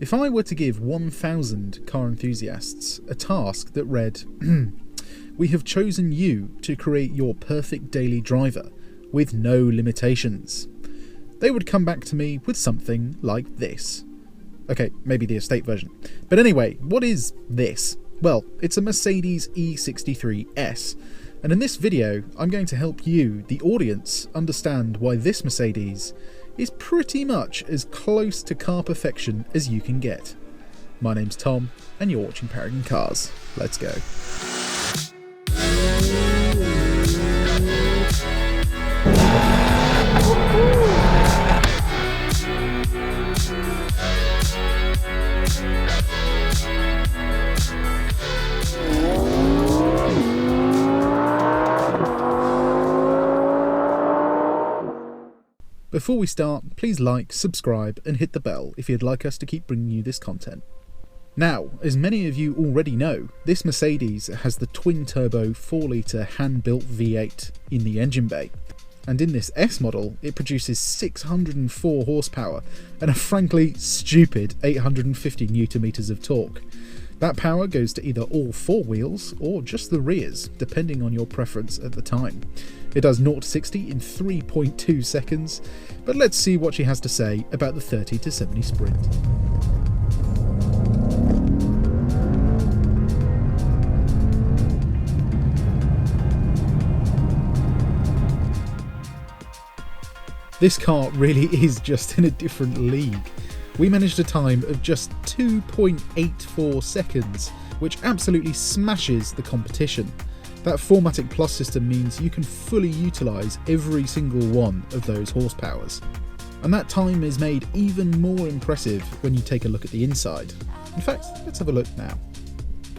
If I were to give 1,000 car enthusiasts a task that read, "We have chosen you to create your perfect daily driver with no limitations," they would come back to me with something like this. Okay, maybe the estate version. But anyway, what is this? Well, it's a Mercedes E63S. And in this video, I'm going to help you, the audience, understand why this Mercedes is pretty much as close to car perfection as you can get. My name's Tom, and you're watching Paragon Cars. Let's go. Before we start, please like, subscribe and hit the bell if you'd like us to keep bringing you this content. Now, as many of you already know, this Mercedes has the twin-turbo 4-litre hand-built V8 in the engine bay. And in this S model, it produces 604 horsepower and a frankly stupid 850 Nm of torque. That power goes to either all four wheels or just the rears, depending on your preference at the time. It does 0 to 60 in 3.2 seconds, but let's see what she has to say about the 30 to 70 sprint. This car really is just in a different league. We managed a time of just 2.84 seconds, which absolutely smashes the competition. That 4MATIC Plus system means you can fully utilise every single one of those horsepowers. And that time is made even more impressive when you take a look at the inside. In fact, let's have a look now.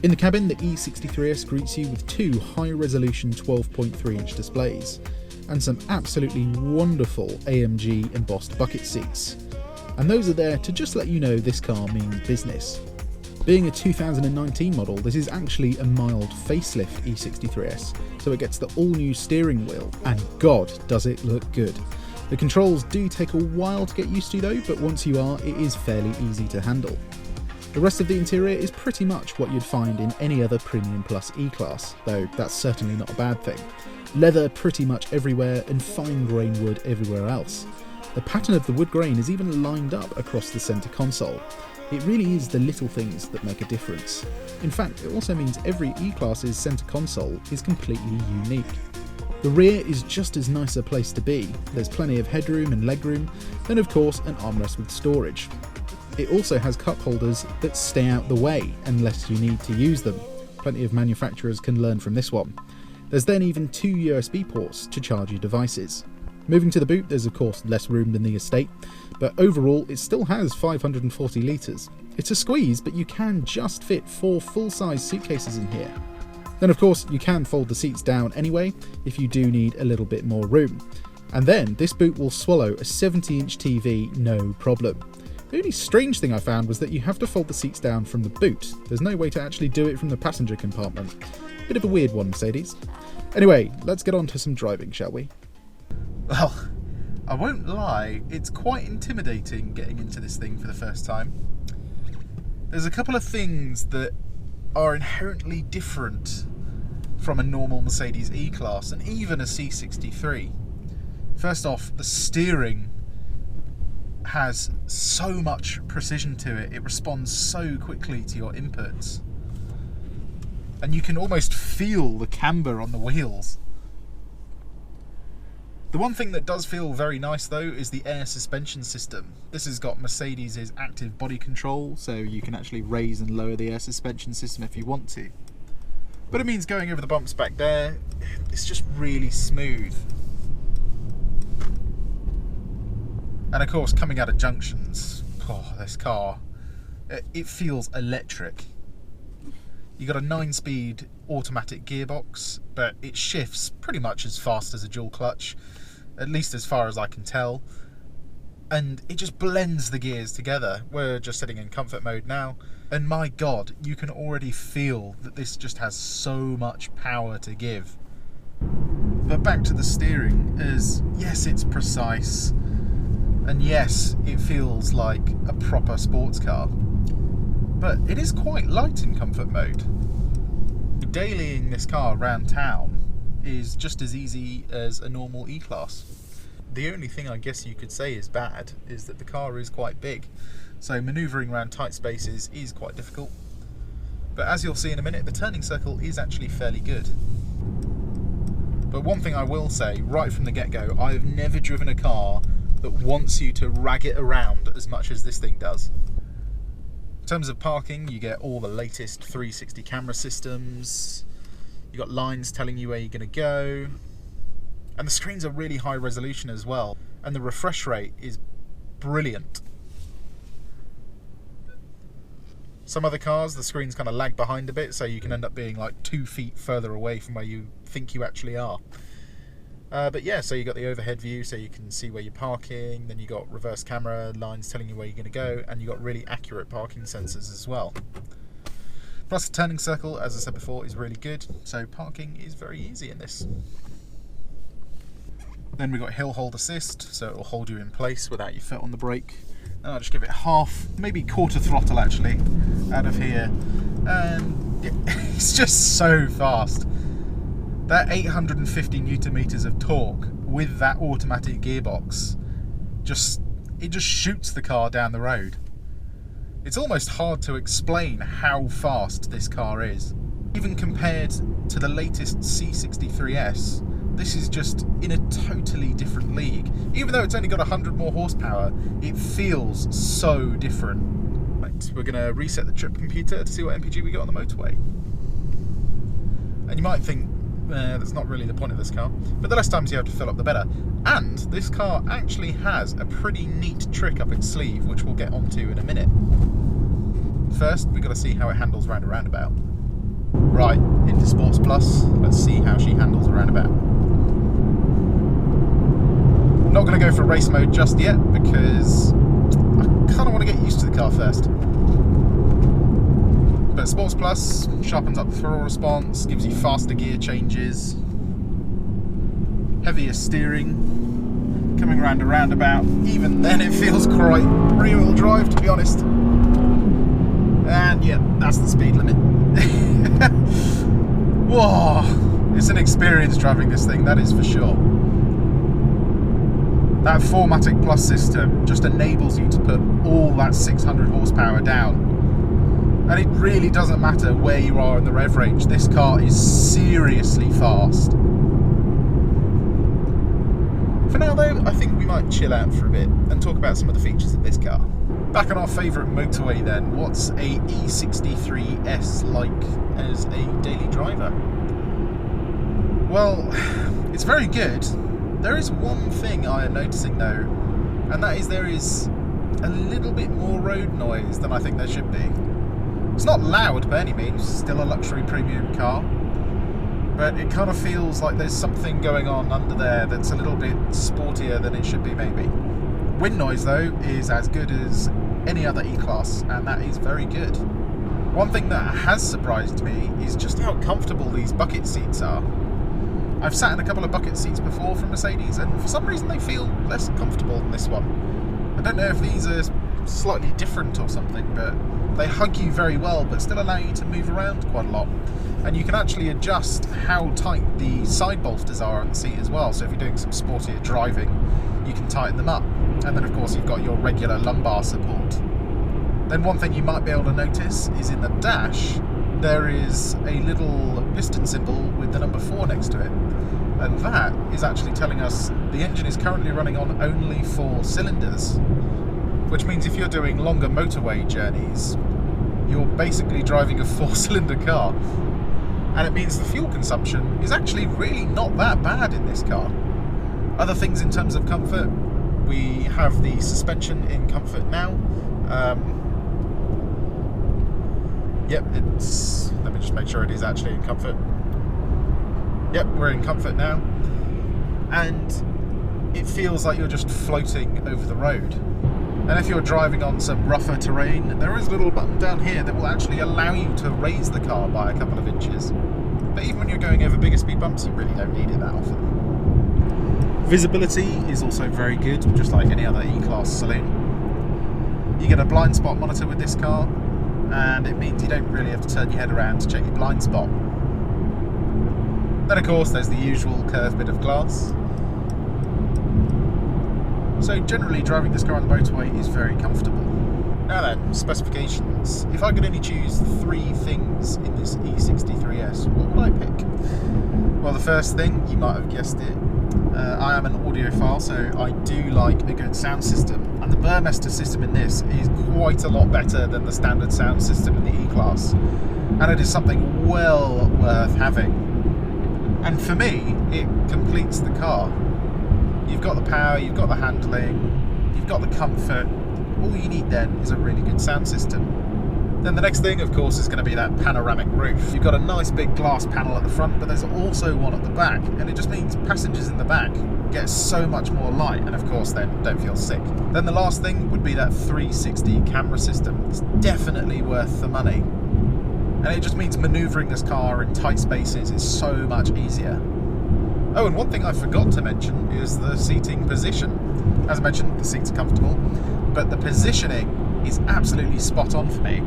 In the cabin, the E63S greets you with two high-resolution 12.3-inch displays, and some absolutely wonderful AMG embossed bucket seats. And those are there to just let you know this car means business. Being a 2019 model, this is actually a mild facelift E63S, so it gets the all-new steering wheel, and God does it look good. The controls do take a while to get used to though, but once you are, it is fairly easy to handle. The rest of the interior is pretty much what you'd find in any other Premium Plus E-Class, though that's certainly not a bad thing. Leather pretty much everywhere and fine grain wood everywhere else. The pattern of the wood grain is even lined up across the centre console. It really is the little things that make a difference. In fact, it also means every E-Class's centre console is completely unique. The rear is just as nice a place to be. There's plenty of headroom and legroom, and of course an armrest with storage. It also has cup holders that stay out the way unless you need to use them. Plenty of manufacturers can learn from this one. There's then even two USB ports to charge your devices. Moving to the boot, there's of course less room than the estate, but overall it still has 540 litres. It's a squeeze, but you can just fit 4 full-size suitcases in here. Then of course you can fold the seats down anyway if you do need a little bit more room. And then this boot will swallow a 70-inch TV no problem. The only strange thing I found was that you have to fold the seats down from the boot. There's no way to actually do it from the passenger compartment. Bit of a weird one, Mercedes. Anyway, let's get on to some driving, shall we? Well, I won't lie, it's quite intimidating getting into this thing for the first time. There's a couple of things that are inherently different from a normal Mercedes E-Class and even a C63. First off, the steering has so much precision to it. It responds so quickly to your inputs. And you can almost feel the camber on the wheels. The one thing that does feel very nice though is the air suspension system. This has got Mercedes' active body control, so you can actually raise and lower the air suspension system if you want to. But it means going over the bumps back there, it's just really smooth. And of course, coming out of junctions, this car, it feels electric. You got a 9-speed automatic gearbox, but it shifts pretty much as fast as a dual clutch, at least as far as I can tell. And it just blends the gears together. We're just sitting in comfort mode now, and my God, you can already feel that this just has so much power to give. But back to the steering, as yes, it's precise, and yes, it feels like a proper sports car. but it is quite light in comfort mode. Dailying this car around town is just as easy as a normal E-Class. The only thing I guess you could say is bad is that the car is quite big, so manoeuvring around tight spaces is quite difficult. But as you'll see in a minute, the turning circle is actually fairly good. But one thing I will say right from the get-go, I have never driven a car that wants you to rag it around as much as this thing does. In terms of parking, you get all the latest 360 camera systems, you've got lines telling you where you're going to go, and the screens are really high resolution as well, and the refresh rate is brilliant. Some other cars, the screens kind of lag behind a bit, so you can end up being like 2 feet further away from where you think you actually are. But yeah, so you got the overhead view, so you can see where you're parking, then you got reverse camera lines telling you where you're going to go, and you got really accurate parking sensors as well. Plus the turning circle, as I said before, is really good, so parking is very easy in this. Then we've got hill hold assist, so it will hold you in place without your foot on the brake. And I'll just give it half, maybe quarter throttle actually, out of here, and it's just so fast. That 850 Newton meters of torque with that automatic gearbox, it just shoots the car down the road. It's almost hard to explain how fast this car is. Even compared to the latest C63S, this is just in a totally different league. Even though it's only got 100 more horsepower, it feels so different. Right, we're going to reset the trip computer to see what MPG we got on the motorway. And you might think, that's not really the point of this car, but the less times you have to fill up the better. And this car actually has a pretty neat trick up its sleeve, which we'll get onto in a minute. First, we've got to see how it handles around a roundabout. Right, into Sports Plus, let's see how she handles a roundabout. Not going to go for race mode just yet, because I kind of want to get used to the car first. But Sports Plus sharpens up the throttle response, gives you faster gear changes, heavier steering, coming around a roundabout. Even then it feels quite rear-wheel drive, to be honest. And yeah, that's the speed limit. Whoa, it's an experience driving this thing, that is for sure. That 4MATIC Plus system just enables you to put all that 600 horsepower down. And it really doesn't matter where you are in the rev range, this car is seriously fast. For now though, I think we might chill out for a bit and talk about some of the features of this car. Back on our favourite motorway then, what's a E63S like as a daily driver? Well, it's very good. There is one thing I am noticing though, and that is there is a little bit more road noise than I think there should be. It's not loud by any means, still a luxury premium car, but it kind of feels like there's something going on under there that's a little bit sportier than it should be maybe. Wind noise though is as good as any other E-Class, and that is very good. One thing that has surprised me is just how comfortable these bucket seats are. I've sat in a couple of bucket seats before from Mercedes, and for some reason they feel less comfortable than this one. I don't know if these are slightly different or something, but they hug you very well but still allow you to move around quite a lot. And you can actually adjust how tight the side bolsters are on the seat as well, so if you're doing some sportier driving you can tighten them up. And then of course you've got your regular lumbar support. Then one thing you might be able to notice is in the dash there is a little piston symbol with the number 4 next to it, and that is actually telling us the engine is currently running on only 4 cylinders, which means if you're doing longer motorway journeys you're basically driving a 4-cylinder car, and it means the fuel consumption is actually really not that bad in this car. Other things in terms of comfort, we have the suspension in comfort now. Yep, let me just make sure it is actually in comfort. Yep, we're in comfort now. And it feels like you're just floating over the road. And if you're driving on some rougher terrain, there is a little button down here that will actually allow you to raise the car by a couple of inches. But even when you're going over bigger speed bumps, you really don't need it that often. Visibility is also very good, just like any other E-Class saloon. You get a blind spot monitor with this car, and it means you don't really have to turn your head around to check your blind spot. Then of course there's the usual curved bit of glass. So generally driving this car on the motorway is very comfortable. Now then, specifications. If I could only choose 3 things in this E63S, what would I pick? Well, the first thing, you might have guessed it, I am an audiophile, so I do like a good sound system, and the Burmester system in this is quite a lot better than the standard sound system in the E-Class, and it is something well worth having. And for me, it completes the car. You've got the power, you've got the handling, you've got the comfort. All you need then is a really good sound system. Then the next thing, of course, is going to be that panoramic roof. You've got a nice big glass panel at the front, but there's also one at the back, and it just means passengers in the back get so much more light, and of course then don't feel sick. Then the last thing would be that 360 camera system. It's definitely worth the money. And it just means manoeuvring this car in tight spaces is so much easier. Oh, and one thing I forgot to mention is the seating position. As I mentioned, the seats are comfortable, but the positioning is absolutely spot on for me.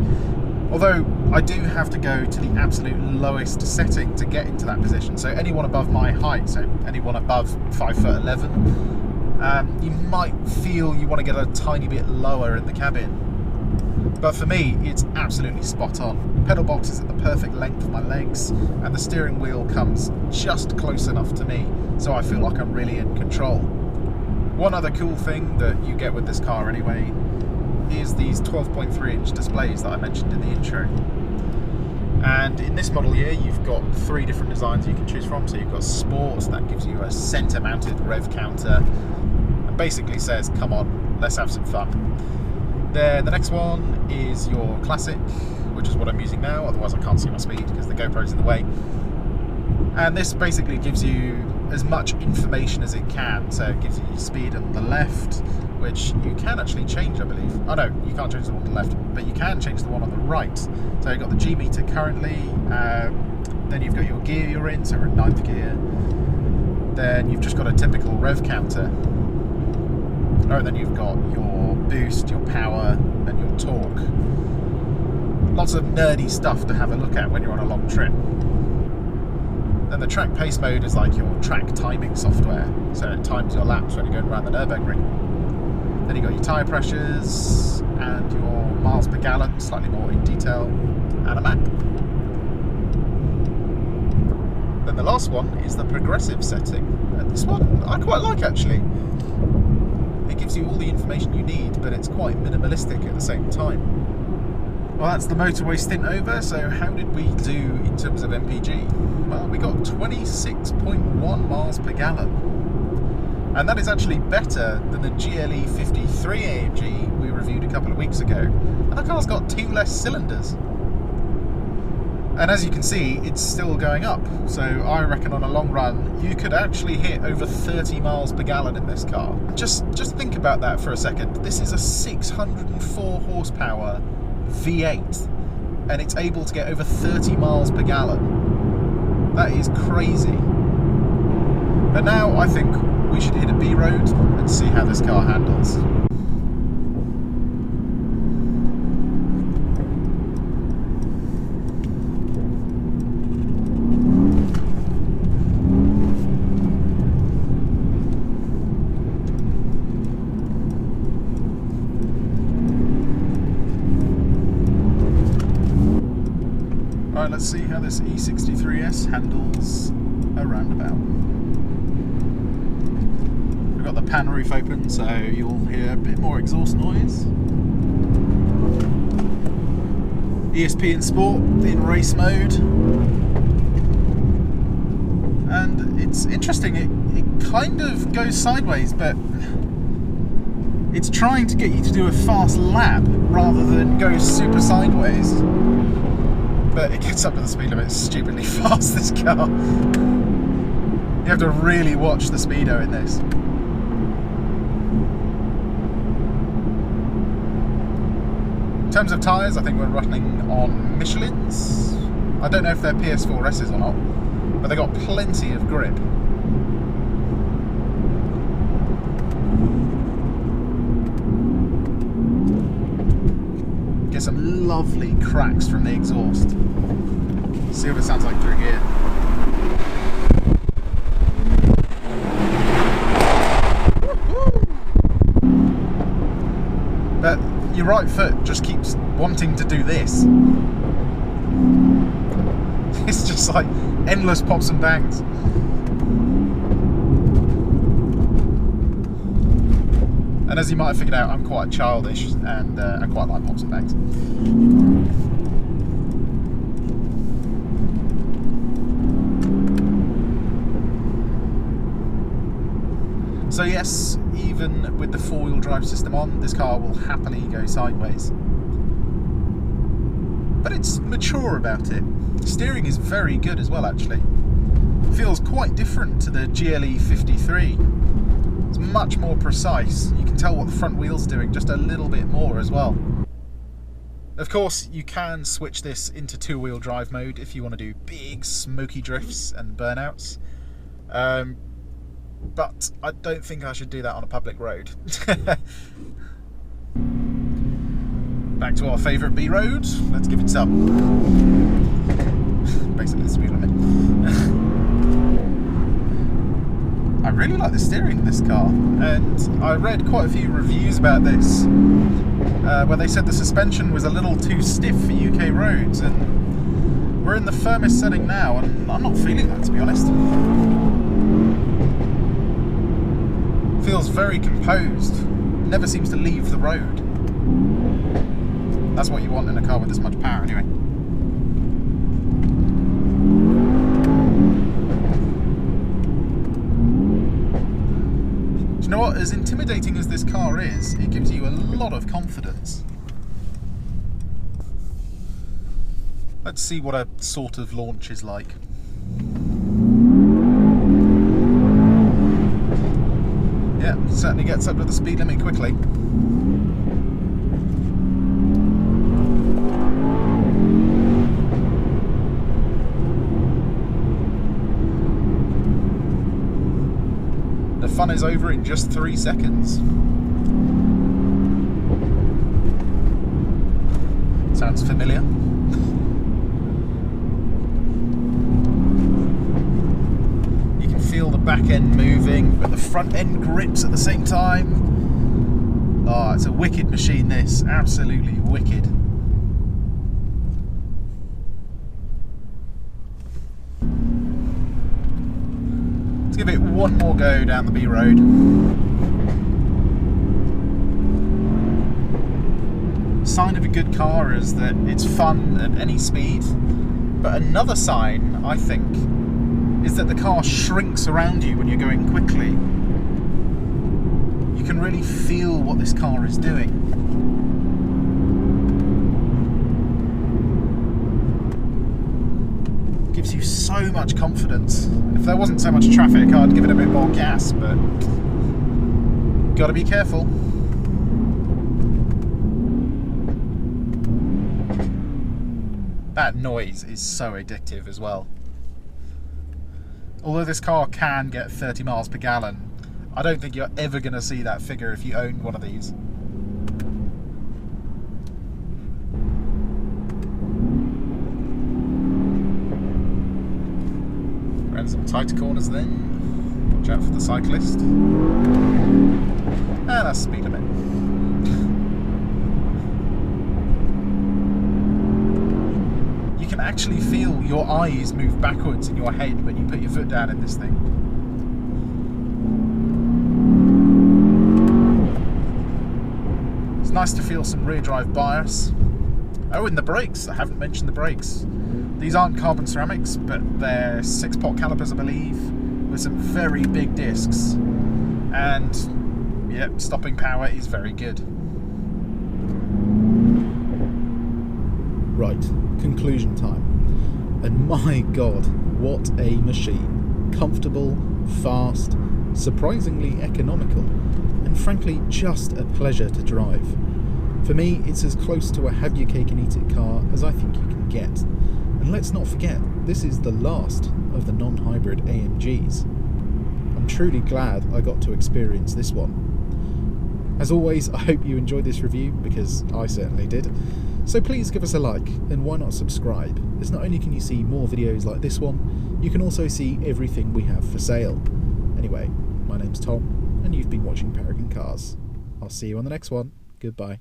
Although I do have to go to the absolute lowest setting to get into that position. So anyone above my height, so anyone above 5'11", you might feel you want to get a tiny bit lower in the cabin. But for me, it's absolutely spot on. Pedal box is at the perfect length for my legs, and the steering wheel comes just close enough to me, so I feel like I'm really in control. One other cool thing that you get with this car anyway is these 12.3-inch displays that I mentioned in the intro. And in this model here, you've got 3 different designs you can choose from. So you've got Sports, that gives you a centre-mounted rev counter, and basically says, come on, let's have some fun. Then the next one is your Classic, which is what I'm using now, otherwise I can't see my speed because the GoPro's in the way. And this basically gives you as much information as it can. So it gives you speed on the left, which you can actually change, I believe. Oh no, you can't change the one on the left, but you can change the one on the right. So you've got the G meter currently, then you've got your gear you're in, so we're in 9th gear. Then you've just got a typical rev counter. Oh, and then you've got your boost, your power, and your torque. Lots of nerdy stuff to have a look at when you're on a long trip. Then the track pace mode is like your track timing software, so it times your laps when you're going around the Nürburgring. Then you've got your tyre pressures and your miles per gallon, slightly more in detail, and a map. Then the last one is the progressive setting. And this one I quite like actually. It gives you all the information you need, but it's quite minimalistic at the same time. Well, that's the motorway stint over, so how did we do in terms of MPG? Well, we got 26.1 miles per gallon. And that is actually better than the GLE 53 AMG we reviewed a couple of weeks ago. And the car's got 2 less cylinders. And as you can see, it's still going up. So I reckon on a long run, you could actually hit over 30 miles per gallon in this car. Just think about that for a second. This is a 604 horsepower V8, and it's able to get over 30 miles per gallon. That is crazy. But now I think we should hit a B road and see how this car handles. Alright, let's see how this E63S handles a roundabout. We've got the pan roof open, so you'll hear a bit more exhaust noise. ESP in Sport in race mode. And it's interesting, it kind of goes sideways, but it's trying to get you to do a fast lap rather than go super sideways. But it gets up to the speed limit stupidly fast, this car. You have to really watch the speedo in this. In terms of tyres, I think we're running on Michelin's. I don't know if they're PS4S's or not, but they've got plenty of grip. Get some lovely cracks from the exhaust. See what it sounds like through here. But your right foot just keeps wanting to do this. It's just like endless pops and bangs. And as you might have figured out, I'm quite childish and I quite like pops and bangs. So yes, even with the four-wheel drive system on, this car will happily go sideways. But it's mature about it. Steering is very good as well, actually. Feels quite different to the GLE 53. It's much more precise. You can tell what the front wheel's doing just a little bit more as well. Of course, you can switch this into two-wheel drive mode if you want to do big smoky drifts and burnouts. But I don't think I should do that on a public road. Back to our favourite B road. Let's give it some. Basically the speed limit. I really like the steering in this car, and I read quite a few reviews about this where they said the suspension was a little too stiff for UK roads, and we're in the firmest setting now, and I'm not feeling that, to be honest. Feels very composed, never seems to leave the road. That's what you want in a car with this much power anyway. Do you know what? As intimidating as this car is, it gives you a lot of confidence. Let's see what a sort of launch is like. Yeah, certainly gets up to the speed limit quickly. The fun is over in just 3 seconds. Sounds familiar. Feel the back end moving, but the front end grips at the same time. Oh, it's a wicked machine, this. Absolutely wicked. Let's give it one more go down the B road. Sign of a good car is that it's fun at any speed, but another sign, I think, is that the car shrinks around you when you're going quickly. You can really feel what this car is doing. Gives you so much confidence. If there wasn't so much traffic, I'd give it a bit more gas, but gotta be careful. That noise is so addictive as well. Although this car can get 30 miles per gallon, I don't think you're ever going to see that figure if you own one of these. Around some tighter corners then. Watch out for the cyclist. And that's speed limit. You can actually feel your eyes move backwards in your head when you put your foot down in this thing. It's nice to feel some rear drive bias. Oh, and the brakes. I haven't mentioned the brakes. These aren't carbon ceramics, but they're 6-pot calipers, I believe, with some very big discs. And yeah, stopping power is very good. Right, conclusion time. And my god, what a machine. Comfortable, fast, surprisingly economical, and frankly just a pleasure to drive. For me, it's as close to a have your cake and eat it car as I think you can get. And let's not forget, this is the last of the non-hybrid AMGs. I'm truly glad I got to experience this one. As always, I hope you enjoyed this review, because I certainly did. So please give us a like, and why not subscribe, as not only can you see more videos like this one, you can also see everything we have for sale. Anyway, my name's Tom, and you've been watching Paragon Cars. I'll see you on the next one. Goodbye.